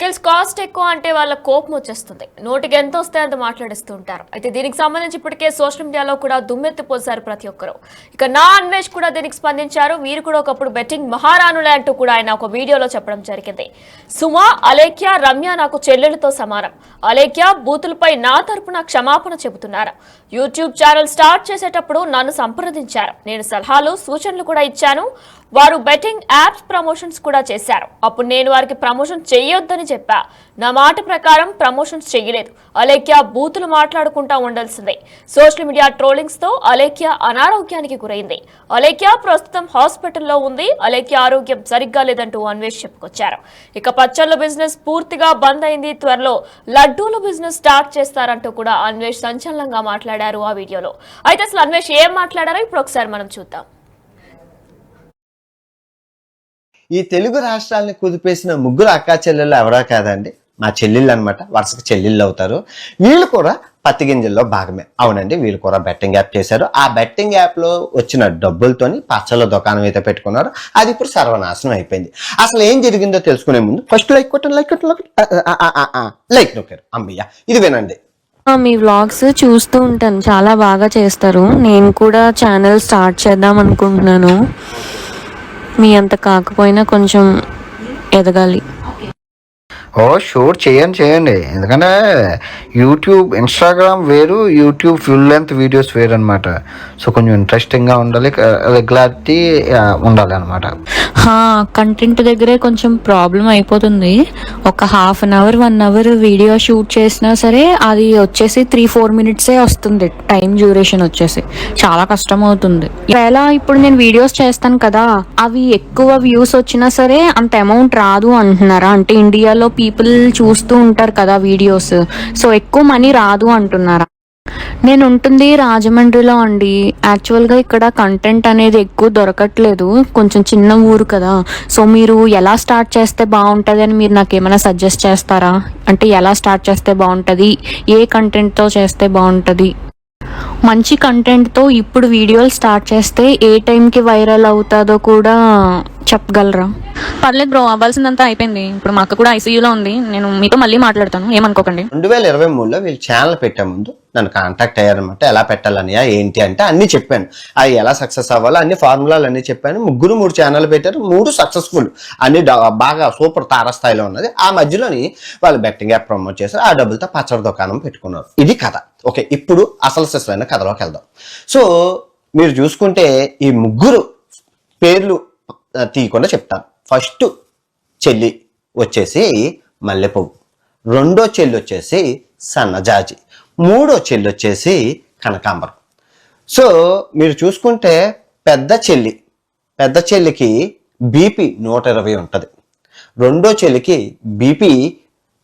Materials cost ఎక్కువ అంటే వాళ్ళ కోపం వచ్చేస్తుంది. నోటికి ఎంత వస్తే అంత మాట్లాడిస్తూ ఉంటారు. అయితే దీనికి సంబంధించి ఇప్పటికే సోషల్ మీడియాలో కూడా దుమ్మెత్తిపోసారు ప్రతి ఒక్కరు. ఇక నా అన్వేష్ కూడా దీనికి స్పందించారు. వీరు కూడా ఒకప్పుడు బెట్టింగ్ మహారాణులే అంటూ కూడా ఆయన ఒక వీడియోలో చెప్పడం జరిగింది. సుమా, అలేఖ్య, రమ్య నాకు చెల్లెలతో సమానం. అలేఖ్య బూతులపై నా తరపున క్షమాపణ చెబుతున్నారు. యూట్యూబ్ ఛానల్ స్టార్ట్ చేసేటప్పుడు నన్ను సంప్రదించారు. నేను సలహాలు సూచనలు కూడా ఇచ్చాను. వారు బెట్టింగ్ యాప్స్ ప్రమోషన్స్ కూడా చేశారు. అప్పుడు నేను వారికి ప్రమోషన్ చేయొద్దని చెప్పా. నా మాట ప్రకారం ప్రమోషన్స్ చేయలేదు. అలేఖ్య బూతులు మాట్లాడుకుంటా ఉండాల్సిందే. సోషల్ మీడియా ట్రోలింగ్స్ తో అలేఖ్య అనారోగ్యానికి గురైంది. అలేఖ్య ప్రస్తుతం హాస్పిటల్లో ఉంది. అలేఖ్య ఆరోగ్యం సరిగ్గా లేదంటూ అన్వేష్ చెప్పుకొచ్చారు. ఇక పచ్చళ్ళ బిజినెస్ పూర్తిగా బంద్ అయింది. త్వరలో లడ్డూల బిజినెస్ స్టార్ట్ చేస్తారంటూ కూడా అన్వేష్ సంచలనంగా మాట్లాడారు ఆ వీడియోలో. అయితే అసలు అన్వేష్ ఏం మాట్లాడారో ఇప్పుడు ఒకసారి మనం చూద్దాం. ఈ తెలుగు రాష్ట్రాలని కుదిపేసిన ముగ్గురు అక్కా చెల్లెళ్ళు ఎవరో కాదండి, మా చెల్లెళ్ళు అనమాట. వరుసకు చెల్లెళ్ళు అవుతారు. వీళ్ళు కూడా పత్తి గింజల్లో భాగమే. అవునండి, వీళ్ళు కూడా బెట్టింగ్ యాప్ చేశారు. ఆ బెట్టింగ్ యాప్ లో వచ్చిన డబ్బులతోని పచ్చళ్ళ దుకాణం అయితే పెట్టుకున్నారు. అది ఇప్పుడు సర్వనాశనం అయిపోయింది. అసలు ఏం జరిగిందో తెలుసుకునే ముందు ఫస్ట్ లైక్ నొక్కారు. అమ్మయ్య, ఇది వినండి. మీ వ్లాగ్స్ చూస్తూ ఉంటాను, చాలా బాగా చేస్తారు. నేను కూడా ఛానల్ స్టార్ట్ చేద్దాం అనుకుంటున్నాను. మీ అంత కాకపోయినా కొంచెం ఎదగాలి. ఓ షూర్ చేయండి. ఎందుకంటే యూట్యూబ్, ఇన్స్టాగ్రామ్ వేరు, యూట్యూబ్ ఫుల్ లెంత్ వీడియోస్ వేరు అనమాట. సో కొంచెం ఇంట్రెస్టింగ్గా ఉండాలి, రెగ్యులారిటీ ఉండాలి అనమాట. కంటెంట్ దగ్గరే కొంచెం ప్రాబ్లం అయిపోతుంది. ఒక half an hour 1 hour video shoot చేసినా సరే అది వచ్చేసి 3-4 మినిట్సే వస్తుంది. టైం డ్యూరేషన్ వచ్చేసి చాలా కష్టం అవుతుంది. ఎలా ఇప్పుడు నేను వీడియోస్ చేస్తాను కదా, అవి ఎక్కువ వ్యూస్ వచ్చినా సరే అంత అమౌంట్ రాదు అంటున్నారా? అంటే ఇండియాలో పీపుల్ చూస్తూ ఉంటారు కదా వీడియోస్, సో ఎక్కువ మనీ రాదు అంటున్నారా? నేను ఉంటుంది రాజమండ్రిలో అండి. యాక్చువల్గా ఇక్కడ కంటెంట్ అనేది ఎక్కువ దొరకట్లేదు, కొంచెం చిన్న ఊరు కదా. సో మీరు ఎలా స్టార్ట్ చేస్తే బాగుంటుంది అని మీరు నాకు ఏమైనా సజెస్ట్ చేస్తారా? అంటే ఎలా స్టార్ట్ చేస్తే బాగుంటుంది, ఏ కంటెంట్తో చేస్తే బాగుంటుంది? మంచి కంటెంట్తో ఇప్పుడు వీడియోలు స్టార్ట్ చేస్తే ఏ టైంకి వైరల్ అవుతుందో కూడా చెప్పగలరా? పర్లేదు బ్రో, అవ్వాల్సిందంతా అయిపోయింది. ఇప్పుడు మా అక్క కూడా ఐసీయూలో ఉంది. నేను మీతో మళ్ళీ మాట్లాడతాను, ఏమనుకోకండి. 2023లో వీళ్ళు ఛానల్ పెట్టే ముందు నన్ను కాంటాక్ట్ అయ్యారనమాట. ఎలా పెట్టాలనియా ఏంటి అంటే అన్ని చెప్పాను. అవి ఎలా సక్సెస్ అవ్వాలో అన్ని ఫార్ములాలు అన్ని చెప్పాను. 3 ఛానల్ పెట్టారు, 3 సక్సెస్ఫుల్, అన్ని బాగా సూపర్ తారస్థాయిలో ఉన్నది. ఆ మధ్యలోని వాళ్ళు బెట్టింగ్ యాప్ ప్రమోట్ చేశారు. ఆ డబ్బులతో పచ్చడి దుకాణం పెట్టుకున్నారు. ఇది కథ. ఓకే, ఇప్పుడు అసలు సిసలైన కథలోకి వెళ్దాం. సో మీరు చూసుకుంటే ఈ 3 పేర్లు తీయకుండా చెప్తాను. ఫస్ట్ చెల్లి వచ్చేసి మల్లెపువ్వు, రెండో చెల్లి వచ్చేసి సన్నజాజి, మూడో చెల్లి వచ్చేసి కనకాంబరం. సో మీరు చూసుకుంటే పెద్ద చెల్లికి బీపీ 120 ఉంటుంది, రెండో చెల్లికి బీపీ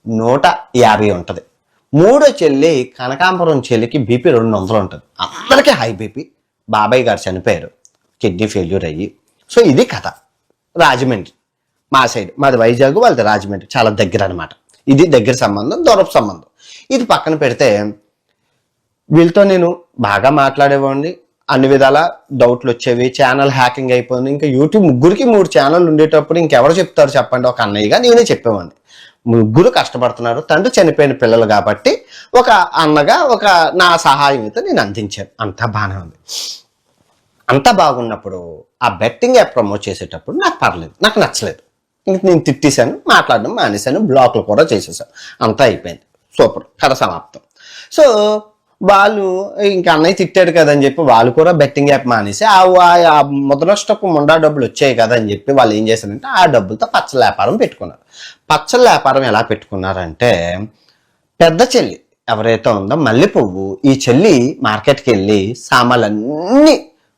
150 ఉంటుంది, మూడో చెల్లి కనకాంబరం చెల్లికి బీపీ 200 ఉంటుంది. అందరికీ హై బీపీ. బాబాయ్ గారు చనిపోయారు కిడ్నీ ఫెయిల్యూర్ అయ్యి. సో ఇది కథ. రాజమండ్రి మా సైడ్, మాది వైజాగ్, వాళ్ళది రాజమండ్రి, చాలా దగ్గర అనమాట. ఇది దగ్గర సంబంధం, దూరపు సంబంధం. ఇది పక్కన పెడితే వీళ్ళతో నేను బాగా మాట్లాడేవాడిని. అన్ని విధాల డౌట్లు వచ్చేవి. ఛానల్ హ్యాకింగ్ అయిపోయింది. ఇంకా యూట్యూబ్ 3 ఛానల్ ఉండేటప్పుడు ఇంకెవరు చెప్తారు చెప్పండి? ఒక అన్నయ్యగా నేనే చెప్పేవాడిని. 3 కష్టపడుతున్నారు, తండ్రి చనిపోయిన పిల్లలు కాబట్టి ఒక అన్నగా ఒక నా సహాయం అయితే నేను అందించాను. అంతా బాగానే ఉంది. అంతా బాగున్నప్పుడు ఆ బెట్టింగ్ యాప్ ప్రమోట్ చేసేటప్పుడు నాకు పర్లేదు, నాకు నచ్చలేదు. ఇంక నేను తిట్టేశాను, మాట్లాడడం మానేశాను, బ్లాక్లు కూడా చేసేసాను. అంతా అయిపోయింది, సూపర్, కథ సమాప్తం. సో వాళ్ళు ఇంకా అన్నయ్య తిట్టాడు కదని చెప్పి వాళ్ళు కూడా బెట్టింగ్ యాప్ మానేసి ఆ ముద్రష్టపు ముండా డబ్బులు వచ్చాయి కదా అని చెప్పి వాళ్ళు ఏం చేశారంటే ఆ డబ్బులతో పచ్చల వ్యాపారం పెట్టుకున్నారు. పచ్చల వ్యాపారం ఎలా పెట్టుకున్నారంటే, పెద్ద చెల్లి ఎవరైతే ఉందో మల్లెపువ్వు, ఈ చెల్లి మార్కెట్కి వెళ్ళి సామాన్లన్నీ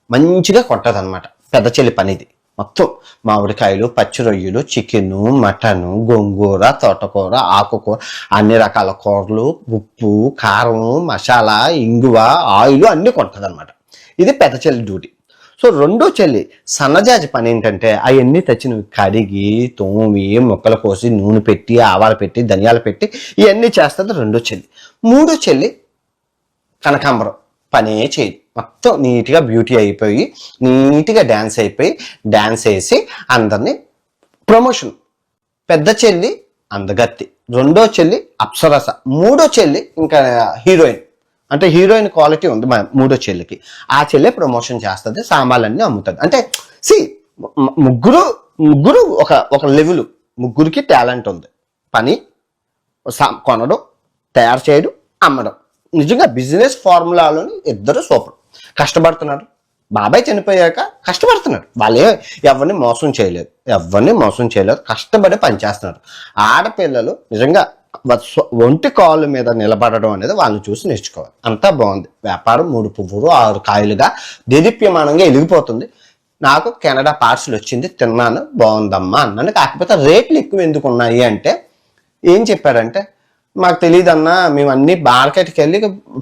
మంచిగా కొట్టదు అనమాట. పెద్ద చెల్లి పనిది మొత్తం మామిడికాయలు, పచ్చి రొయ్యలు, చికెను, మటను, గోంగూర, తోటకూర, ఆకుకూర, అన్ని రకాల కూరలు, ఉప్పు, కారం, మసాలా, ఇంగువ, ఆయిల్ అన్ని కొంటది అనమాట. ఇది పెద్ద చెల్లి డ్యూటీ. సో రెండో చెల్లి సన్నజాజి పని ఏంటంటే అవన్నీ తెచ్చినవి కడిగి తోమి ముక్కలు కోసి నూనె పెట్టి ఆవాలు పెట్టి ధనియాలు పెట్టి ఇవన్నీ చేస్తుంది రెండో చెల్లి. మూడో చెల్లి కనకాంబరం పనే చేయదు, మొత్తం నీట్గా బ్యూటీ అయిపోయి నీట్గా డ్యాన్స్ అయిపోయి డ్యాన్స్ వేసి అందరినీ ప్రమోషన్. పెద్ద చెల్లి అందగత్తి, రెండో చెల్లి అప్సరస, మూడో చెల్లి ఇంకా హీరోయిన్. అంటే హీరోయిన్ క్వాలిటీ ఉంది మా మూడో చెల్లికి. ఆ చెల్లి ప్రమోషన్ చేస్తుంది, సామాన్లన్నీ అమ్ముతుంది. అంటే ముగ్గురు ఒక లెవెల్. ముగ్గురికి టాలెంట్ ఉంది. పని, కొనడం, తయారు చేయడం, అమ్మడం. నిజంగా బిజినెస్ ఫార్ములాలోని ఇద్దరు సూపర్. కష్టపడుతున్నారు. బాబాయ్ చనిపోయాక కష్టపడుతున్నారు. వాళ్ళే ఎవరిని మోసం చేయలేదు, కష్టపడి పనిచేస్తున్నారు. ఆడపిల్లలు నిజంగా ఒంటి కాళ్ళ మీద నిలబడడం అనేది వాళ్ళని చూసి నేర్చుకోవాలి. అంతా బాగుంది. వ్యాపారం 3 పువ్వులు 6 కాయలుగా దేదీప్యమానంగా వెలిగిపోతుంది. నాకు కెనడా పార్సల్ వచ్చింది, తిన్నాను, బాగుందమ్మా అన్నాను. కాకపోతే రేట్లు ఎక్కువ ఎందుకు ఉన్నాయి అంటే ఏం చెప్పారంటే, మాకు తెలియదన్నా, మేము అన్ని మార్కెట్కి వెళ్ళి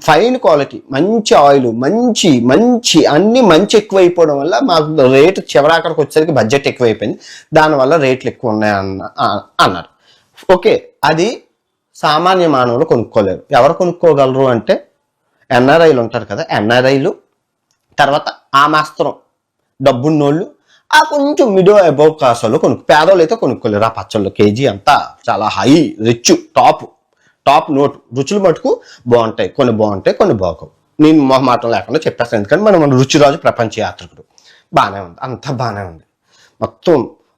ఫైన్ క్వాలిటీ, మంచి ఆయిల్, మంచి అన్ని మంచి ఎక్కువ అయిపోవడం వల్ల మాకు రేటు చివరాకడికి వచ్చేసరికి బడ్జెట్ ఎక్కువైపోయింది, దానివల్ల రేట్లు ఎక్కువ ఉన్నాయి అన్నారు. ఓకే, అది సామాన్య మానవులు కొనుక్కోలేరు. ఎవరు కొనుక్కోగలరు అంటే ఎన్ఆర్ఐలు ఉంటారు కదా, ఎన్ఆర్ఐలు, తర్వాత ఆ మాస్త్రం డబ్బున్నోళ్ళు, ఆ కొంచెం మిడిల్ అబౌవ్ కాస్ట్ వాళ్ళు పేదోళ్ళు అయితే కొనుక్కోలేరు. ఆ పచ్చళ్ళు కేజీ అంతా చాలా హై రిచ్ టాప్ నోట్. రుచులు మటుకు బాగుంటాయి, కొన్ని బాగోవు. నేను మొహమాటం లేకుండా చెప్పేస్తాను, ఎందుకంటే మనం రుచిరాజు ప్రపంచ యాత్రికుడు. బాగానే ఉంది, అంతా బాగానే ఉంది. మొత్తం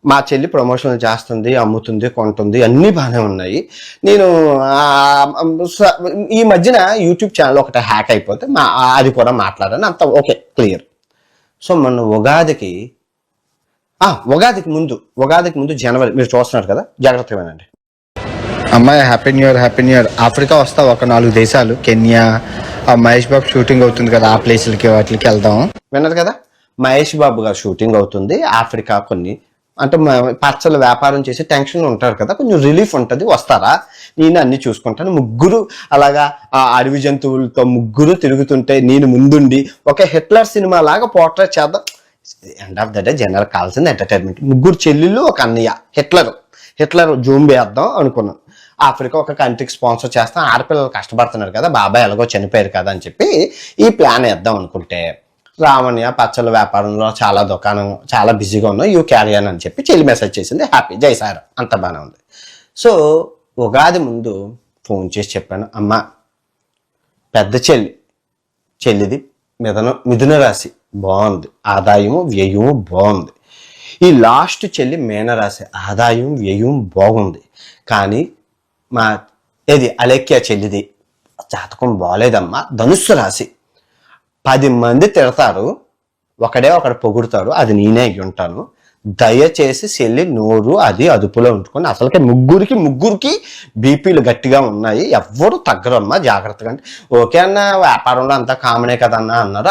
మా చెల్లి ప్రమోషన్లు చేస్తుంది, అమ్ముతుంది, కొంటుంది, అన్నీ బాగానే ఉన్నాయి. నేను ఈ మధ్యన యూట్యూబ్ ఛానల్ ఒకటి హ్యాక్ అయిపోతే అది కూడా మాట్లాడాను, అంత ఓకే, క్లియర్. సో మొన్న ఉగాదికి ముందు జనవరి, మీరు చూస్తున్నారు కదా, జాగ్రత్తగా వినండి. అమ్మాయి హ్యాపీ న్యూ ఇయర్. ఆఫ్రికా వస్తా, ఒక 4 దేశాలు, కెన్యా, మహేష్ బాబు షూటింగ్ అవుతుంది కదా, ఆ ప్లేసులకి వాటికి వెళ్దాం. విన్నారు కదా, మహేష్ బాబు గారు షూటింగ్ అవుతుంది ఆఫ్రికా. కొన్ని అంటే పచ్చల వ్యాపారం చేసి టెన్షన్ ఉంటారు కదా, కొంచెం రిలీఫ్ ఉంటుంది. వస్తారా? నేను అన్ని చూసుకుంటాను. ముగ్గురు అలాగా ఆ అడవి జంతువులతో ముగ్గురు తిరుగుతుంటే నేను ముందుండి ఒక హిట్లర్ సినిమా లాగా పోర్ట్రేట్ చేద్దాం. End of the day general కావాల్సింది ఎంటర్టైన్మెంట్. ముగ్గురు చెల్లెళ్ళు, ఒక అన్నయ్య, హిట్లర్ జూమ్ వేద్దాం అనుకున్నాను. ఆఫ్రికా ఒక కంట్రీకి స్పాన్సర్ చేస్తాం, ఆడపిల్లలు కష్టపడుతున్నారు కదా, బాబాయ్ ఎలాగో చనిపోయారు కదా అని చెప్పి ఈ ప్లాన్ వేద్దాం అనుకుంటే, రావణ్య పచ్చళ్ళ వ్యాపారంలో చాలా బిజీగా ఉన్నాం, యూ క్యారియన్ అని చెప్పి చెల్లి మెసేజ్ చేసింది. హ్యాపీ, జై సార్, అంత బాగానే ఉంది. సో ఉగాది ముందు ఫోన్ చేసి చెప్పాను, అమ్మ పెద్ద చెల్లిది మిథున రాశి బాగుంది, ఆదాయము వ్యయము బాగుంది. ఈ లాస్ట్ చెల్లి మీనరాశి, ఆదాయం వ్యయం బాగుంది. కానీ మా అలేఖ్య చెల్లిది జాతకం బాగలేదమ్మా, ధనుస్సు రాశి. 10 మంది తిడతారు, ఒకడు పొగుడుతాడు, అది నేనే అయ్యి ఉంటాను. దయచేసి చెల్లి నోరు అది అదుపులో ఉంచుకొని, అసలుకే ముగ్గురికి బీపీలు గట్టిగా ఉన్నాయి, ఎవ్వరు తగ్గరమ్మా, జాగ్రత్తగా. అంటే ఓకే అన్న, వ్యాపారంలో అంతా కామనే కదన్నా అన్నారు.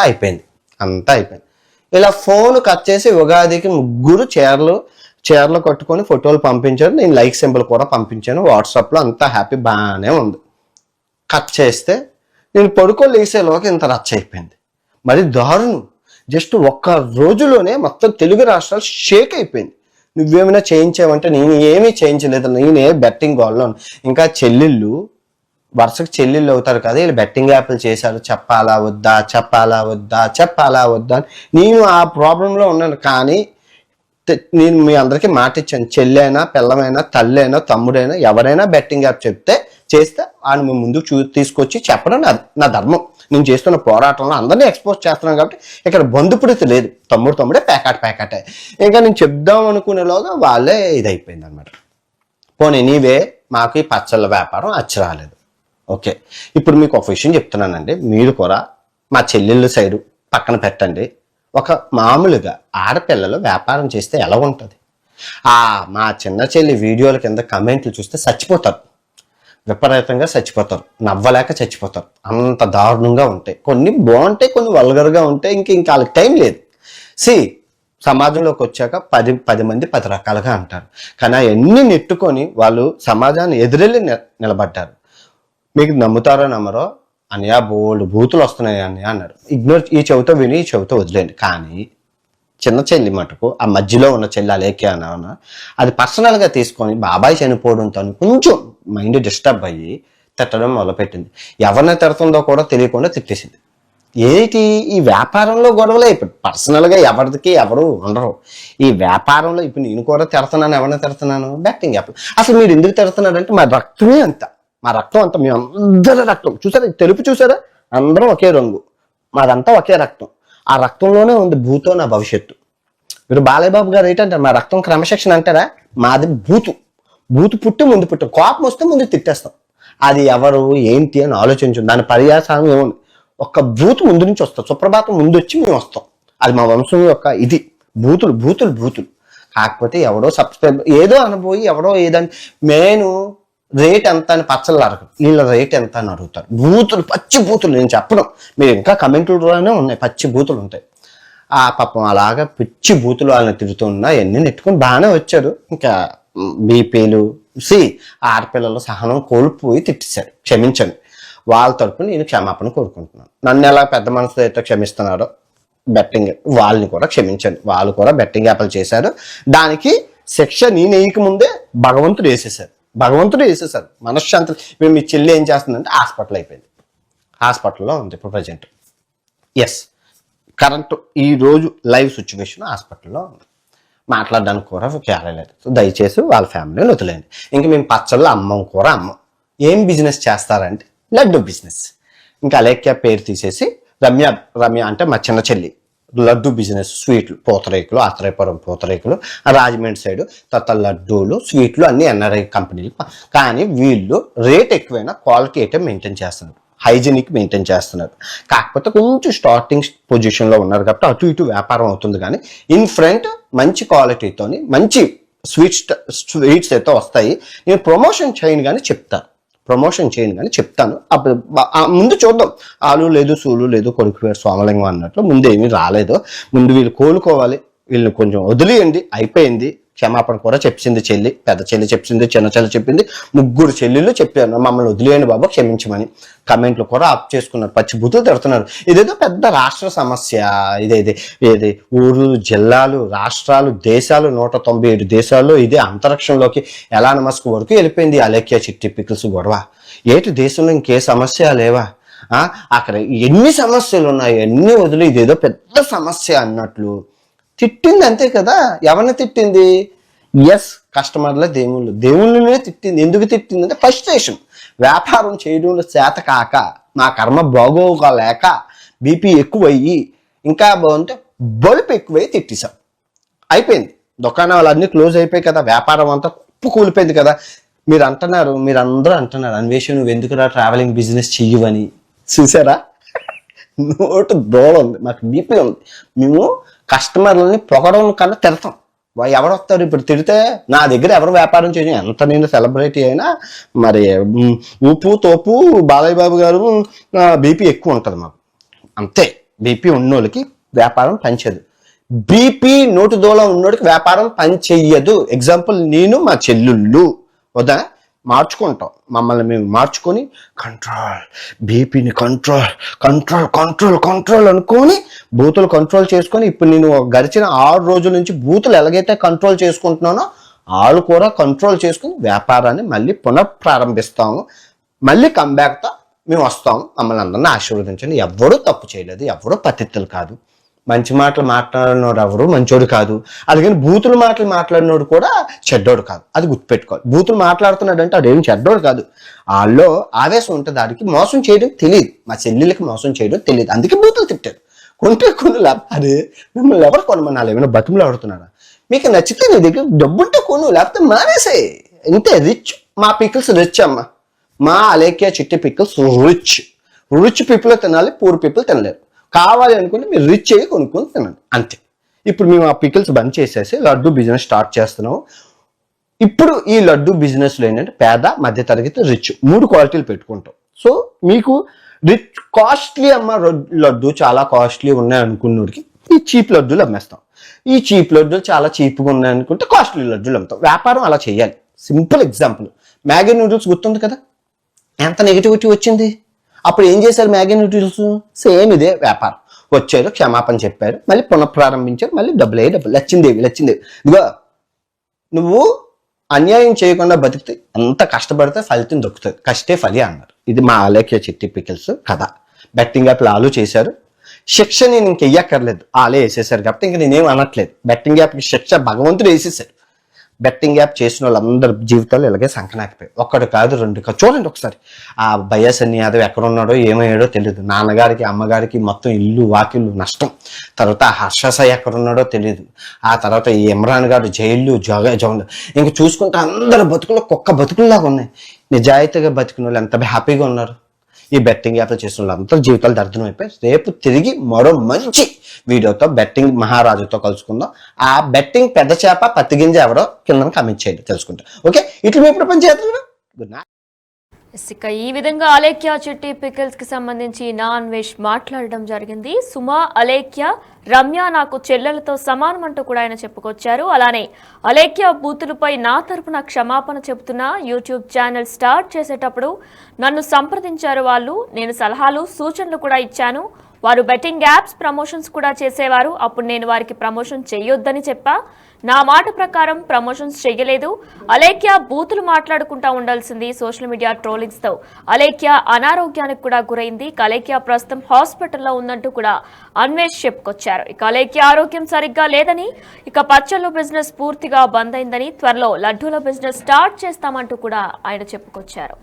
అంతా అయిపోయింది. ఇలా ఫోన్ కట్ చేసి ఉగాదికి ముగ్గురు చీరలు కట్టుకొని ఫోటోలు పంపించారు. నేను లైక్ సింబల్ కూడా పంపించాను వాట్సాప్లో. అంతా హ్యాపీ, బాగానే ఉంది. కట్ చేస్తే నేను లేసేలోకి ఇంత రచ్చ అయిపోయింది. మరి దారుణం. జస్ట్ ఒక్క రోజులోనే మొత్తం తెలుగు రాష్ట్రాలు షేక్ అయిపోయింది. నువ్వేమైనా చేయించావంటే నేను ఏమీ చేయించలేదు, నేనే బెట్టింగ్ గోల్లో. ఇంకా వరుసకు చెల్లెళ్ళు అవుతారు కదా, వీళ్ళు బెట్టింగ్ యాప్లు చేశారు, చెప్పాలా వద్దా. నేను ఆ ప్రాబ్లంలో ఉన్నాను. కానీ నేను మీ అందరికీ మాట ఇచ్చాను, చెల్లైనా పిల్లమైనా తల్లైనా తమ్ముడైనా ఎవరైనా బెట్టింగ్ యాప్ చేస్తే ఆయన మీ ముందుకు తీసుకొచ్చి చెప్పడం నా ధర్మం. నేను చేస్తున్న పోరాటంలో అందరినీ ఎక్స్పోజ్ చేస్తున్నాను కాబట్టి ఇక్కడ బంధుపుడిత లేదు. తమ్ముడే ప్యాకెటే. ఇంకా నేను చెప్దాం అనుకునేలోగా వాళ్ళే ఇదైపోయింది అనమాట. పోనీ నీవే మాకు ఈ పచ్చళ్ళ వ్యాపారం రాలేదు. ఓకే, ఇప్పుడు మీకు ఒక విషయం చెప్తున్నానండి. మీరు కూడా మా చెల్లెళ్ళ సైడు పక్కన పెట్టండి. ఒక మామూలుగా ఆడపిల్లలు వ్యాపారం చేస్తే ఎలా ఉంటుంది? మా చిన్న చెల్లి వీడియోల కింద కమెంట్లు చూస్తే విపరీతంగా చచ్చిపోతారు, నవ్వలేక చచ్చిపోతారు. అంత దారుణంగా ఉంటాయి. కొన్ని బాగుంటాయి, కొన్ని వల్గర్గా ఉంటాయి. ఇంకా వాళ్ళకి టైం లేదు. సమాజంలోకి వచ్చాక 10 మంది 10 రకాలుగా అంటారు. కానీ అవన్నీ నెట్టుకొని వాళ్ళు సమాజాన్ని ఎదురెళ్ళి నిలబడ్డారు. మీకు నమ్ముతారో నమ్మరో, అన్నయ్య బోల్డ్ బూతులు వస్తున్నాయి అన్నయ్య అన్నారు. ఈ చెవితో విని ఈ చెవితో వదిలేండి. కానీ చిన్న చెల్లి మటుకు, ఆ మధ్యలో ఉన్న చెల్లి అలేఖ్య అన్న, అది పర్సనల్గా తీసుకొని బాబాయ్ చనిపోవడంతో కొంచెం మైండ్ డిస్టర్బ్ అయ్యి తిట్టడం మొదలుపెట్టింది. ఎవరిని తిడుతుందో కూడా తెలియకుండా తిట్టేసింది. ఏంటి ఈ వ్యాపారంలో గొడవలే. ఇప్పుడు పర్సనల్గా ఎవరికి ఎవరు ఉండరు. ఈ వ్యాపారంలో ఇప్పుడు నేను కూడా తిడుతున్నాను, ఎవరిని తిడుతున్నాను, బెట్టింగ్ యాప్. అసలు మీరు ఎందుకు తిడుతున్నాడు అంటే మా రక్తమే అంత, మా రక్తం అంత, మీ అందరి రక్తం చూసారా, తెలుపు చూసారా, అందరం ఒకే రంగు, మాదంతా ఒకే రక్తం. ఆ రక్తంలోనే ఉంది భూతో నా భవిష్యత్తు. మీరు బాలయ్య బాబు గారు ఏంటంటారు, మా రక్తం క్రమశిక్షణ అంటారా, మాది బూతు. బూతు పుట్టి ముందు పుట్టి, కోపం వస్తే ముందు తిట్టేస్తాం. అది ఎవరు ఏంటి అని ఆలోచించు, దాని పర్యాసం ఏముంది, ఒక్క బూతు ముందు నుంచి వస్తాం, సుప్రభాతం ముందు వచ్చి మేము వస్తాం. అది మా వంశం యొక్క ఇది, బూతులు బూతులు బూతులు. కాకపోతే ఎవడో సబ్స్క్రైబ్ ఏదో అనబోయి ఎవడో ఏదని నేను రేట్ ఎంత అని పచ్చళ్ళు అడగదు, వీళ్ళ రేట్ ఎంత అని అడుగుతారు. బూతులు, పచ్చి బూతులు. నేను చెప్పడం, మీరు ఇంకా కమెంట్లోనే ఉన్నాయి, పచ్చి బూతులు ఉంటాయి. ఆ పాపం అలాగా పిచ్చి బూతులు వాళ్ళని తిరుగుతున్నా ఎన్ని నెట్టుకుని బాగానే వచ్చారు. ఇంకా బీపీలు ఆడపిల్లలు సహనం కోల్పోయి తిట్టేశారు, క్షమించండి. వాళ్ళ తరపున నేను క్షమాపణ కోరుకుంటున్నాను. నన్ను ఎలా పెద్ద మనసుతో అయితే క్షమిస్తున్నారో బెట్టింగ్ వాళ్ళని కూడా క్షమించండి. వాళ్ళు కూడా బెట్టింగ్ యాప్లు చేశారు. దానికి శిక్ష నేను వేయక ముందే భగవంతుడు వేసేసారు. మనశ్శాంతి. మేము మీ చెల్లి ఏం చేస్తుందంటే హాస్పిటల్ అయిపోయింది, హాస్పిటల్లో ఉంది ఇప్పుడు ప్రజెంట్. ఎస్, కరెంట్ ఈ రోజు లైవ్ సిచ్యువేషన్ హాస్పిటల్లో ఉంది. మాట్లాడడానికి కూడా లేదు. సో దయచేసి వాళ్ళ ఫ్యామిలీని వదిలేండి. ఇంకా మేము పచ్చళ్ళు అమ్మం, కూర అమ్మం. ఏం బిజినెస్ చేస్తారంటే లడ్డు బిజినెస్. ఇంకా అలేఖ్య పేరు తీసేసి రమ్య అంటే మా చిన్న చెల్లి లడ్డు బిజినెస్, స్వీట్లు, పూతరేకులు, ఆత్రేయపురం పూతరేకులు, రాజమండ్రి సైడ్ తర్వాత లడ్డూలు, స్వీట్లు అన్ని ఎన్ఆర్ఐ కంపెనీలు. కానీ వీళ్ళు రేట్ ఎక్కువైనా క్వాలిటీ అయితే మెయింటైన్ చేస్తున్నారు, హైజీనిక్ మెయింటైన్ చేస్తున్నారు. కాకపోతే కొంచెం స్టార్టింగ్ పొజిషన్లో ఉన్నారు కాబట్టి అటు ఇటు వ్యాపారం అవుతుంది. కానీ ఇన్ ఫ్రంట్ మంచి క్వాలిటీతోని మంచి స్వీట్స్ అయితే వస్తాయి. నేను ప్రమోషన్ చేయను కానీ చెప్తాను. అప్పుడు ముందు చూద్దాం. ఆలు లేదు, సూలు లేదు, కొడుకుపేరు సోమలింగం అన్నట్లు ముందు ఏమీ రాలేదు. ముందు వీళ్ళు కోలుకోవాలి, వీళ్ళని కొంచెం వదిలేయండి. అయిపోయింది. క్షమాపణ కూడా చెప్పింది చెల్లి, పెద్ద చెల్లి చెప్పింది, చిన్న చెల్లి చెప్పింది, ముగ్గురు చెల్లెళ్ళు చెప్పారు మమ్మల్ని వదిలేయండి బాబా, క్షమించమని. కమెంట్లు కూడా ఆఫ్ చేసుకున్నారు, పచ్చి బూతులు తిడుతున్నారు. ఇదేదో పెద్ద రాష్ట్ర సమస్య. ఏది ఊరు, జిల్లాలు, రాష్ట్రాలు, దేశాలు, 197 దేశాల్లో ఇదే అంతరిక్షంలోకి ఎలాన్ మస్క్ వరకు వెళ్ళిపోయింది అలేఖ్య చిట్టి పికిల్స్ గొడవ. ఏటి దేశంలో ఇంకే సమస్య లేవా? అక్కడ ఎన్ని సమస్యలు ఉన్నాయి, ఎన్ని వదిలి ఇదేదో పెద్ద సమస్య అన్నట్లు తిట్టింది అంతే కదా. ఎవరిని తిట్టింది? ఎస్, కస్టమర్ల దేవుళ్ళనే తిట్టింది. ఎందుకు తిట్టింది అంటే ఫ్రస్ట్రేషన్. వ్యాపారం చేయడంలో చేత కాక, నా కర్మ బాగోగలేక, బీపీ ఎక్కువయ్యి, ఇంకా బాగుంటే బలుపు ఎక్కువయ్యి తిట్టేశాం. అయిపోయింది. దుకాణాలు అన్నీ క్లోజ్ అయిపోయాయి కదా, వ్యాపారం అంతా కుప్పు కూలిపోయింది కదా. మీరందరూ అంటున్నారు అన్వేషణ నువ్వు ఎందుకురా ట్రావెలింగ్ బిజినెస్ చెయ్యవని. చూసారా, నోటు దోళ ఉంది, మాకు బీపీ ఉంది. మేము కస్టమర్లని పొగడం కన్నా తిడతాం. ఎవరు వస్తారు ఇప్పుడు తిడితే? నా దగ్గర ఎవరు వ్యాపారం చేయడం, ఎంత నేను సెలబ్రిటీ అయినా మరి ఊపు తోపు బాలయ్య బాబు గారు బీపీ ఎక్కువ ఉంటుంది మాకు, అంతే. బీపీ ఉన్నోళ్ళకి వ్యాపారం పనిచేయదు. బీపీ నోటు దూలం ఉన్నోడికి వ్యాపారం పని చెయ్యదు. ఎగ్జాంపుల్ నేను, మా చెల్లుళ్ళు వదా మార్చుకుంటాం, మమ్మల్ని మేము మార్చుకొని కంట్రోల్, బీపీని కంట్రోల్ అనుకొని బూతులు కంట్రోల్ చేసుకొని, ఇప్పుడు నేను గడిచిన 6 రోజుల నుంచి బూతులు ఎలాగైతే కంట్రోల్ చేసుకుంటున్నానో వాళ్ళు కూడా కంట్రోల్ చేసుకుని వ్యాపారాన్ని మళ్ళీ పునఃప్రారంభిస్తాము. మళ్ళీ కంబ్యాక్తో మేము వస్తాము. మమ్మల్ని అందరినీ ఆశీర్వదించండి. ఎవడూ తప్పు చేయలేదు, ఎవడూ పతిత్తులు కాదు. మంచి మాటలు మాట్లాడినోడు ఎవరు మంచోడు కాదు, అలాగని బూతులు మాటలు మాట్లాడినోడు కూడా చెడ్డోడు కాదు. అది గుర్తుపెట్టుకోవాలి. బూతులు మాట్లాడుతున్నాడు అంటే అదేం చెడ్డోడు కాదు. వాళ్ళలో ఆవేశం ఉంటుంది, దానికి మోసం చేయడం తెలియదు. మా చెల్లెలకి మోసం చేయడం తెలియదు, అందుకే బూతులు తిట్టారు. కొన్ని అరే మిమ్మల్ని ఎవరు కొనమన్నారు, ఏమైనా బతుములు ఆడుతున్నారా? మీకు నచ్చితే నీ దగ్గర డబ్బుంటే కొను, లేకపోతే మానేసే. ఇంతే. రిచ్, మా పికిల్స్ రిచ్ అమ్మ. మా అలేఖ్య చిట్టి పికిల్స్ రిచ్ పీపుల్ తినాలి, పూర్ పీపుల్ తినలేరు. కావాలి అనుకుంటే మీరు రిచ్ అయ్యి కొనుక్కొని తినండి, అంతే. ఇప్పుడు మేము ఆ పికిల్స్ బంద్ చేసేసి లడ్డు బిజినెస్ స్టార్ట్ చేస్తున్నాము. ఇప్పుడు ఈ లడ్డు బిజినెస్లో ఏంటంటే పేద, మధ్యతరగతి, రిచ్ 3 క్వాలిటీలు పెట్టుకుంటాం. సో మీకు రిచ్ కాస్ట్లీ అమ్మ లడ్డు చాలా కాస్ట్లీ ఉన్నాయి అనుకున్నోడికి ఈ చీప్ లడ్డూలు అమ్మేస్తాం. ఈ చీప్ లడ్డూలు చాలా చీప్గా ఉన్నాయి అనుకుంటే కాస్ట్లీ లడ్డూలు అమ్ముతాం. వ్యాపారం అలా చేయాలి. సింపుల్ ఎగ్జాంపుల్, మ్యాగీ నూడిల్స్ గుర్తుంది కదా, ఎంత నెగిటివిటీ వచ్చింది. అప్పుడు ఏం చేశారు మ్యాగీ నూడిల్స్? సేమ్ ఇదే వ్యాపారం. వచ్చారు, క్షమాపణ చెప్పారు, మళ్ళీ పునఃప్రారంభించారు, మళ్ళీ డబ్బులు లచ్చిందేవి ఇదిగో నువ్వు అన్యాయం చేయకుండా బతికితే ఎంత కష్టపడితే ఫలితం దొక్కుతుంది, కష్టే ఫలి అన్నారు. ఇది మా అలేఖ్య చిట్టి పికిల్స్ కథ. బెట్టింగ్ యాప్లు ఆలు చేశారు, శిక్ష నేను ఇంక వెయ్యక్కర్లేదు, వాళ్ళే వేసేసారు కాబట్టి ఇంక నేనేం అనట్లేదు. బెట్టింగ్ యాప్కి శిక్ష భగవంతుడు వేసేసారు. బెట్టింగ్ యాప్ చేసిన వాళ్ళందరి జీవితాలు ఇలాగే సంకనాకిపోయి, ఒక్కడు కాదు రెండు కాదు. చూడండి ఒకసారి ఆ బయ్యాసన్ని యాదవ్ ఎక్కడ ఉన్నాడో ఏమయ్యాడో తెలియదు. నాన్నగారికి అమ్మగారికి మొత్తం ఇల్లు వాకిళ్ళు నష్టం. తర్వాత హర్షసాయి ఎక్కడ ఉన్నాడో తెలియదు. ఆ తర్వాత ఈ ఇమ్రాన్ గారు జైలు ఇంక చూసుకుంటే అందరు బతుకులు కుక్క బతుకుల్లాగా ఉన్నాయి. నిజాయితీగా బతికిన వాళ్ళు ఎంత హ్యాపీగా ఉన్నారు. ఈ బెట్టింగ్ యాప్లు చేసిన వాళ్ళంతా జీవితాలు దర్శనం అయిపోయి. రేపు తిరిగి మరో మంచి వీడియోతో బెట్టింగ్ మహారాజుతో కలుసుకుందాం. ఆ బెట్టింగ్ పెద్ద చేప పత్తి గింజ ఎవరో కింద కమెంట్ చేయండి, తెలుసుకుంటాం. ఓకే, ఇట్లా మీ ప్రపంచ చేతులు. Good night. ఇక ఈ విధంగా అలేఖ్య చిట్టి పికిల్స్ కి సంబంధించి నా అన్వేష్ మాట్లాడడం జరిగింది. సుమా, అలేఖ్య, రమ్య నాకు చెల్లెలతో సమానం అంటూ కూడా ఆయన చెప్పుకొచ్చారు. అలానే అలేఖ్య బూతులపై నా తరపున క్షమాపణ చెబుతున్నా. యూట్యూబ్ ఛానల్ స్టార్ట్ చేసేటప్పుడు నన్ను సంప్రదించారు వాళ్ళు. నేను సలహాలు సూచనలు కూడా ఇచ్చాను. వారు బెట్టింగ్ యాప్స్ ప్రమోషన్స్ కూడా చేసేవారు. అప్పుడు నేను వారికి ప్రమోషన్ చేయొద్దని చెప్పా. నా మాట ప్రకారం ప్రమోషన్స్ చెయ్యలేదు. అలేఖ్య బూతులు మాట్లాడుకుంటా ఉండాల్సింది. సోషల్ మీడియా ట్రోలింగ్స్ తో అలేఖ్య అనారోగ్యానికి కూడా గురైంది. అలేఖ్య ప్రస్తుతం హాస్పిటల్లో ఉందంటూ కూడా అన్వేష్ చెప్పుకొచ్చారు. ఇక అలేఖ్య ఆరోగ్యం సరిగ్గా లేదని, ఇక పచ్చళ్ళు బిజినెస్ పూర్తిగా బంద్ అయిందని, త్వరలో లడ్డూల బిజినెస్ స్టార్ట్ చేస్తామంటూ కూడా ఆయన చెప్పుకొచ్చారు.